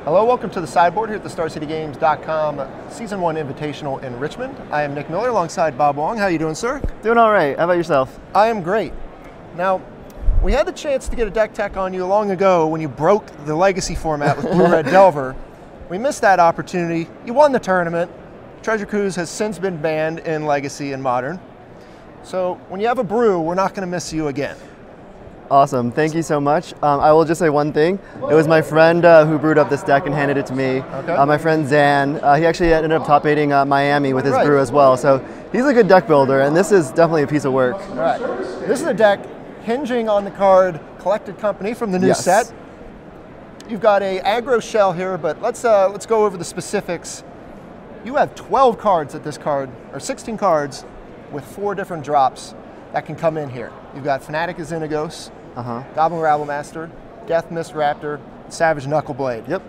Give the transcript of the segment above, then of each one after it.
Hello, welcome to the sideboard here at the StarCityGames.com Season 1 Invitational in Richmond. I am Nick Miller alongside Bob Huang. How are you doing, sir? Doing all right. How about yourself? I am great. Now, we had the chance to get a deck tech on you long ago when you broke the Legacy format with Blue Red Delver. We missed that opportunity. You won the tournament. Treasure Cruise has since been banned in Legacy and Modern. So when you have a brew, we're not going to miss you again. Awesome. Thank you so much. I will just say one thing. It was my friend who brewed up this deck and handed it to me. Okay. My friend Zan. He actually ended up top 8ing Miami with his brew as well. So he's a good deck builder, and this is definitely a piece of work. All right. This is a deck hinging on the card Collected Company from the new set. You've got a aggro shell here, but let's go over the specifics. You have 12 cards at this card, or 16 cards, with 4 different drops that can come in here. You've got Fanatic of Xenagos, Goblin Rabblemaster, Death Mist Raptor, Savage Knuckleblade. Yep.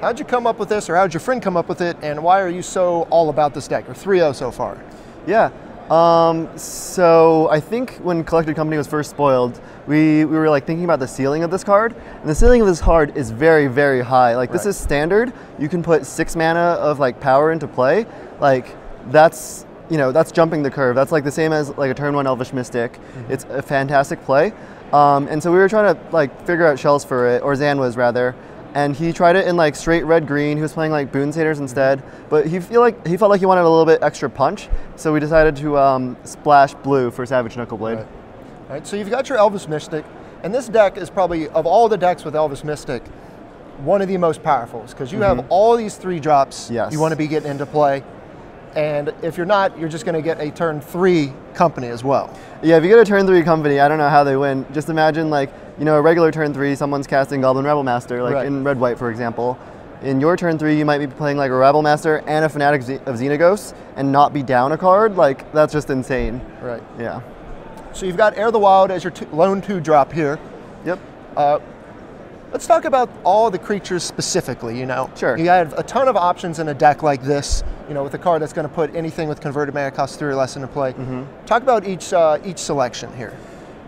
How'd you come up with this, or how'd your friend come up with it, and why are you so all about this deck? You're 3-0 so far. Yeah. So I think when Collected Company was first spoiled, we were like thinking about the ceiling of this card, and the ceiling of this card is very, very high. Like this is standard. You can put 6 mana of like power into play. Like that's, you know, that's jumping the curve. That's like the same as like a turn 1 Elvish Mystic. It's a fantastic play. And so we were trying to like figure out shells for it, or Zan was rather. And he tried it in like straight red-green. He was playing like Boon Satyrs instead, but he felt like he wanted a little bit extra punch. So we decided to splash blue for Savage Knuckleblade. All right, so you've got your Elvish Mystic, and this deck is probably, of all the decks with Elvish Mystic, one of the most powerful, because you have all these 3 drops you want to be getting into play. And if you're not, you're just going to get a turn 3 company as well. Yeah, if you get a turn 3 company, I don't know how they win. Just imagine like, you know, a regular turn 3, someone's casting Goblin Rabblemaster, like in red-white, for example. In your turn 3, you might be playing like a Rabblemaster and a Fanatic of Xenagos and not be down a card. Like, that's just insane. Right. Yeah. So you've got Air of the Wild as your lone 2 drop here. Yep. Let's talk about all the creatures specifically, you know. Sure. You have a ton of options in a deck like this, you know, with a card that's going to put anything with converted mana cost 3 or less into play. Talk about each selection here.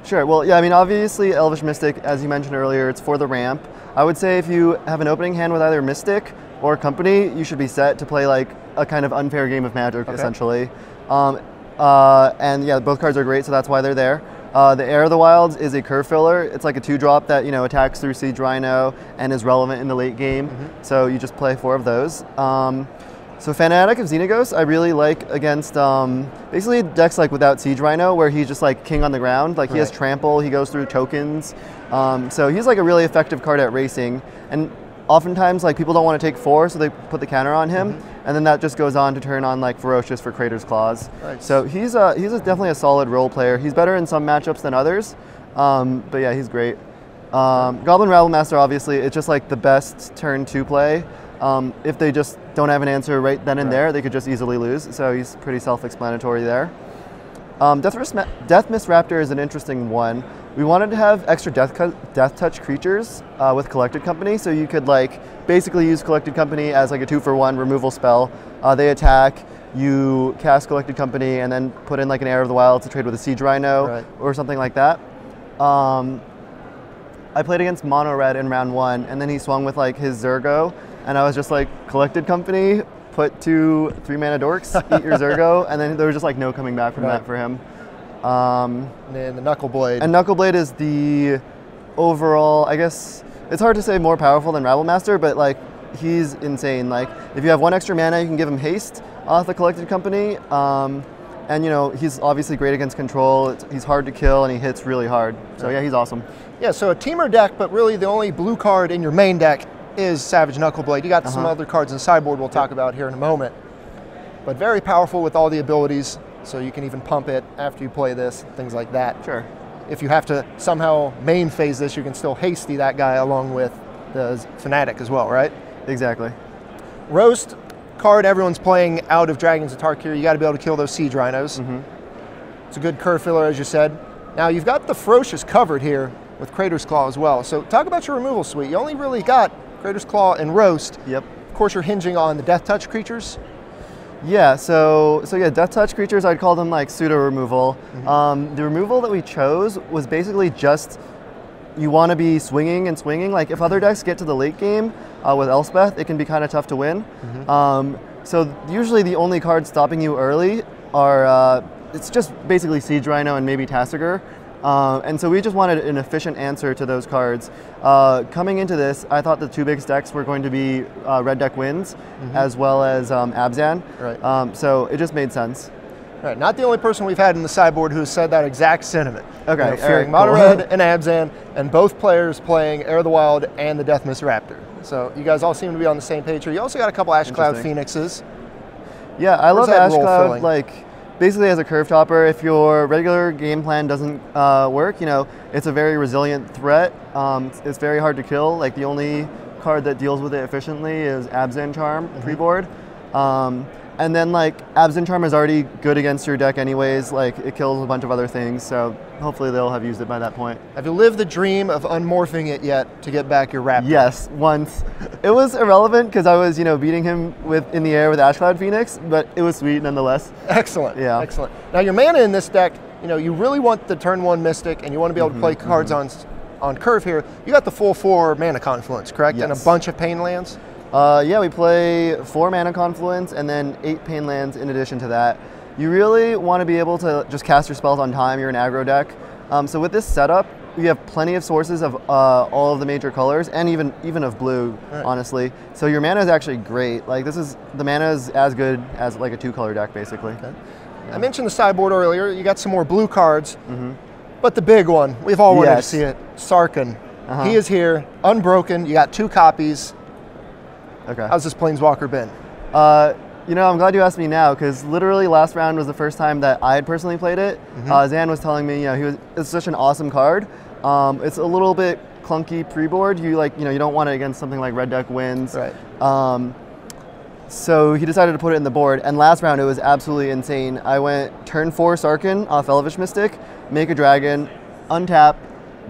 Sure. Well, yeah, I mean, obviously Elvish Mystic, as you mentioned earlier, it's for the ramp. I would say if you have an opening hand with either Mystic or Company, you should be set to play like a kind of unfair game of Magic, essentially. And yeah, both cards are great, so that's why they're there. The Air of the Wilds is a curve filler. It's like a 2-drop that, you know, attacks through Siege Rhino and is relevant in the late game. So you just play 4 of those. So Fanatic of Xenagos, I really like against basically decks like without Siege Rhino, where he's just like king on the ground. Like he has trample, he goes through tokens. So he's like a really effective card at racing. And oftentimes like people don't want to take 4, so they put the counter on him, and then that just goes on to turn on like Ferocious for Crater's Claws. So he's definitely a solid role player. He's better in some matchups than others, but yeah, he's great. Goblin Rabblemaster, obviously, it's just like the best turn 2 play. If they just don't have an answer right then and there, they could just easily lose. So he's pretty self-explanatory there. Death Mist Raptor is an interesting one. We wanted to have extra death touch creatures with Collected Company, so you could like basically use Collected Company as like a 2-for-1 removal spell. They attack, you cast Collected Company, and then put in like an Air of the Wild to trade with a Siege Rhino or something like that. I played against Mono Red in round 1, and then he swung with like his Zergo, and I was just like, Collected Company, put 2 3-mana dorks, eat your Zergo, and then there was just like no coming back from that for him. And then the Knuckleblade. And Knuckleblade is the overall, I guess, it's hard to say more powerful than Rabblemaster, but like, he's insane. Like, if you have 1 extra mana, you can give him haste off the Collected Company. And you know, he's obviously great against control. He's hard to kill, and he hits really hard. So yeah, he's awesome. Yeah, so a Temur deck, but really the only blue card in your main deck is Savage Knuckleblade. You got some other cards in the sideboard we'll talk about here in a moment. But very powerful with all the abilities, so you can even pump it after you play this, things like that. Sure. If you have to somehow main phase this, you can still hasty that guy along with the Fanatic as well, right? Exactly. Roast card everyone's playing out of Dragons of Tarkir. You got to be able to kill those Siege Rhinos. It's a good curve filler, as you said. Now you've got the Ferocious covered here with Crater's Claw as well. So talk about your removal suite. You only really got Crater's Claw and Roast. Yep. Of course, you're hinging on the Death Touch creatures. Yeah, so yeah, Death Touch creatures, I'd call them like pseudo removal. The removal that we chose was basically just you want to be swinging and swinging. Like if other decks get to the late game with Elspeth, it can be kind of tough to win. So usually the only cards stopping you early are, it's just basically Siege Rhino and maybe Tasigur. And so we just wanted an efficient answer to those cards. Coming into this, I thought the two biggest decks were going to be Red Deck Wins as well as Abzan. Right. So it just made sense. Right. Not the only person we've had in the sideboard who said that exact sentiment. Okay. You know, fearing Mono Red and Abzan, and both players playing Air of the Wild and the Deathmist Raptor. So you guys all seem to be on the same page here. You also got a couple Ash Cloud Phoenixes. Yeah, I love Ash Cloud. Like basically as a curve topper, if your regular game plan doesn't work, you know, it's a very resilient threat. It's very hard to kill. Like the only card that deals with it efficiently is Abzan Charm pre-board. And then like Abzan Charm is already good against your deck anyways. Like it kills a bunch of other things. So hopefully they'll have used it by that point. Have you lived the dream of unmorphing it yet to get back your Raptor? Yes, once. It was irrelevant because I was, you know, beating him in the air with Ash Cloud Phoenix, but it was sweet nonetheless. Excellent. Yeah. Excellent. Now your mana in this deck, you know, you really want the turn 1 Mystic and you want to be able to play cards on curve here. You got the full 4 mana Confluence, correct? Yes. And a bunch of Pain lands? Yeah, we play 4 mana Confluence and then 8 Pain lands in addition to that. You really want to be able to just cast your spells on time. You're an aggro deck. So with this setup, you have plenty of sources of all of the major colors and even of blue, honestly. So your mana is actually great. Like the mana is as good as like a 2-color deck, basically. Okay. Yeah. I mentioned the sideboard earlier. You got some more blue cards, but the big one, we've all wanted to see it, Sarkhan. He is here, unbroken. You got 2 copies. Okay. How's this Planeswalker been? You know, I'm glad you asked me now because literally last round was the first time that I had personally played it. Zan was telling me, you know, it's such an awesome card. It's a little bit clunky pre-board. You don't want it against something like Red Deck Wins. Right. So he decided to put it in the board, and last round it was absolutely insane. I went turn 4 Sarkhan off Elvish Mystic, make a dragon, untap,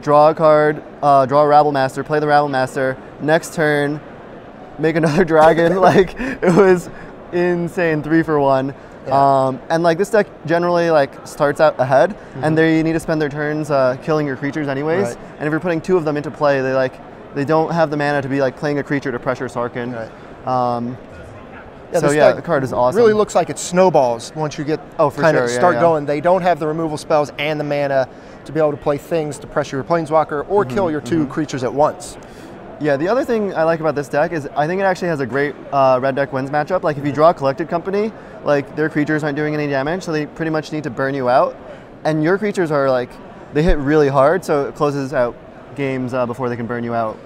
draw a card, draw a Rabble Master, play the Rabble Master. Next turn, make another dragon. Like it was insane, 3 for 1. Yeah. And like this deck generally like starts out ahead, and they need to spend their turns killing your creatures anyways. Right. And if you're putting 2 of them into play, they don't have the mana to be like playing a creature to pressure Sarkhan. Right. So yeah, the card is awesome. Really looks like it snowballs once you get start going. They don't have the removal spells and the mana to be able to play things to pressure your Planeswalker or kill your 2 creatures at once. Yeah, the other thing I like about this deck is I think it actually has a great Red Deck Wins matchup. Like if you draw a Collected Company, like their creatures aren't doing any damage, so they pretty much need to burn you out. And your creatures are like, they hit really hard, so it closes out games before they can burn you out.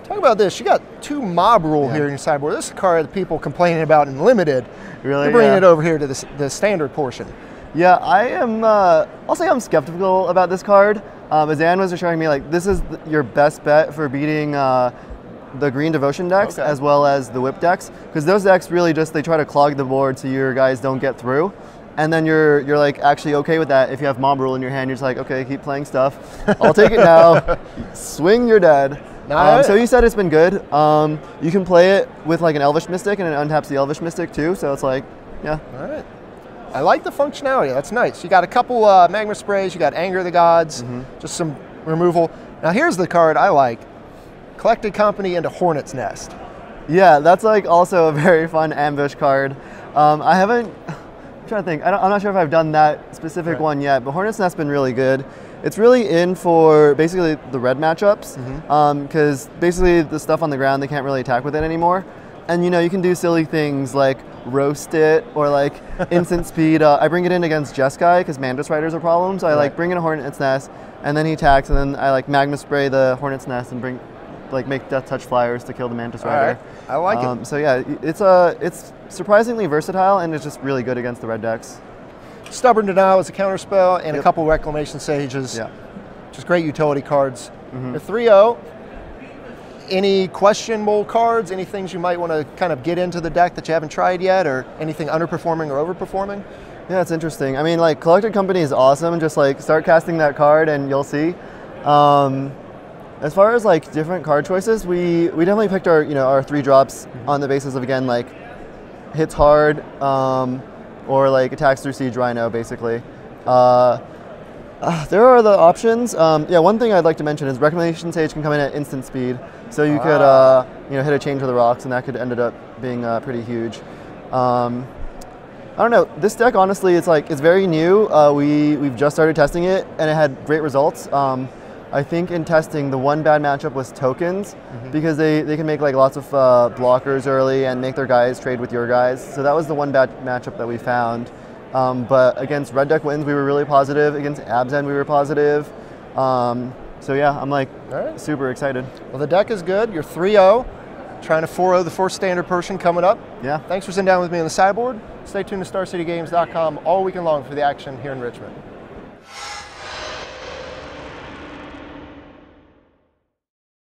Talk about this. You got 2 Mob Rule here in your sideboard. This is a card that people complaining about in Limited. Really? You're bringing it over here to the standard portion. Yeah, I am, I'll say I'm skeptical about this card. As Ann was showing me, like this is your best bet for beating the Green Devotion decks as well as the Whip decks, because those decks really just, they try to clog the board so your guys don't get through. And then you're like actually okay with that if you have Mob Rule in your hand. You're just like, okay, keep playing stuff. I'll take it now. Swing, you're dead. So you said it's been good. You can play it with like an Elvish Mystic, and it untaps the Elvish Mystic too. So it's like, yeah. All right. I like the functionality. That's nice. You got a couple Magma Sprays. You got Anger of the Gods. Just some removal. Now here's the card I like. Collected Company into Hornet's Nest. Yeah, that's like also a very fun ambush card. I'm trying to think. I'm not sure if I've done that specific one yet, but Hornet's Nest's been really good. It's really in for basically the red matchups, because basically the stuff on the ground, they can't really attack with it anymore. And you know, you can do silly things like roast it or like instant speed. I bring it in against Jeskai because Mantis Riders are problems. So I like bring in a Hornet's Nest, and then he attacks, and then I like Magma Spray the Hornet's Nest and make Death Touch Flyers to kill the Mantis Rider. Right. I like it. So yeah, it's surprisingly versatile, and it's just really good against the red decks. Stubborn Denial is a counterspell, and a couple Reclamation Sages. Yeah. Just great utility cards. The 3-0. Any questionable cards? Any things you might want to kind of get into the deck that you haven't tried yet, or anything underperforming or overperforming? Yeah, it's interesting. I mean, like Collected Company is awesome. Just like start casting that card, and you'll see. As far as like different card choices, we definitely picked our our 3 drops on the basis of, again, like hits hard, or like attacks through Siege Rhino, basically. There are the options. Yeah, one thing I'd like to mention is Reclamation Sage can come in at instant speed, so you could hit a chain to the rocks, and that could end up being pretty huge. I don't know. This deck, honestly, it's very new. We've just started testing it, and it had great results. I think in testing, the one bad matchup was tokens, because they can make like lots of blockers early and make their guys trade with your guys. So that was the one bad matchup that we found. But against red deck wins, we were really positive. Against Abzen, we were positive. So yeah, I'm like super excited. Well, the deck is good. You're 3-0, trying to 4-0 the fourth standard Persian coming up. Yeah. Thanks for sitting down with me on the sideboard. Stay tuned to StarCityGames.com all weekend long for the action here in Richmond.